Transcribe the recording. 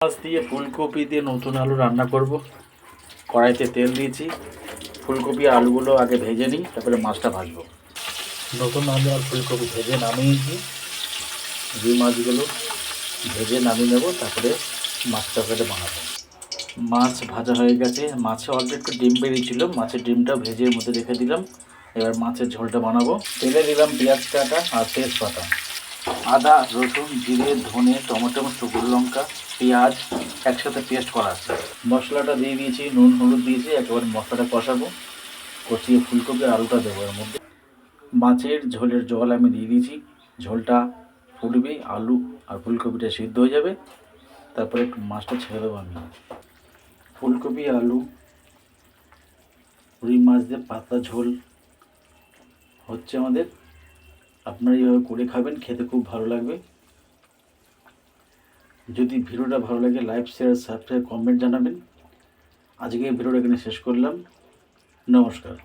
মাছ দিয়ে ফুলকপি দিয়ে নতুন আলু রান্না করব। কড়াইতে তেল দিয়েছি, ফুলকপি আলুগুলো আগে ভেজে নিই, তারপরে মাছটা ভাজবো। নতুন আলু আর ফুলকপি ভেজে নামিয়েছি, রুই মাছগুলো ভেজে নামিয়ে নেব, তারপরে মাছ তরকারিটা বানাবো। মাছ ভাজা হয়ে গেছে, মাছে অল্প একটু ডিম বেরিয়েছিল, মাছের ডিমটা ভেজে মধ্যে রেখে দিলাম। এবার মাছের ঝোলটা বানাবো। তেলে দিলাম পেঁয়াজ কাটা আর তেজপাতা, আদা রসুন জিরে ধনে টমেটো শুকনো লঙ্কা পেঁয়াজ একসাথে পেস্ট করা আছে। মশলাটা দিয়ে দিয়েছি, নুন হলুদ দিয়েছি, একেবারে মশলাটা কষাবো। কষিয়ে ফুলকপি আলুটা দেবো এর মধ্যে। মাছের ঝোলের জল আমি দিয়ে দিয়েছি, ঝোলটা ফুটবে, আলু আর ফুলকপিটা সিদ্ধ হয়ে যাবে, তারপরে একটু মাছটা ছেড়ে দেবো আমি। ফুলকপি আলু রুই মাছ দিয়ে পাতলা ঝোল হচ্ছে আমাদের। আপনারা এইভাবে করে খাবেন, খেতে খুব ভালো লাগবে। যদি ভিডিওটা ভালো লাগে লাইক শেয়ার সাবস্ক্রাইব কমেন্ট জানাবেন। আজকে এই ভিডিওটা এখানে শেষ করলাম। নমস্কার।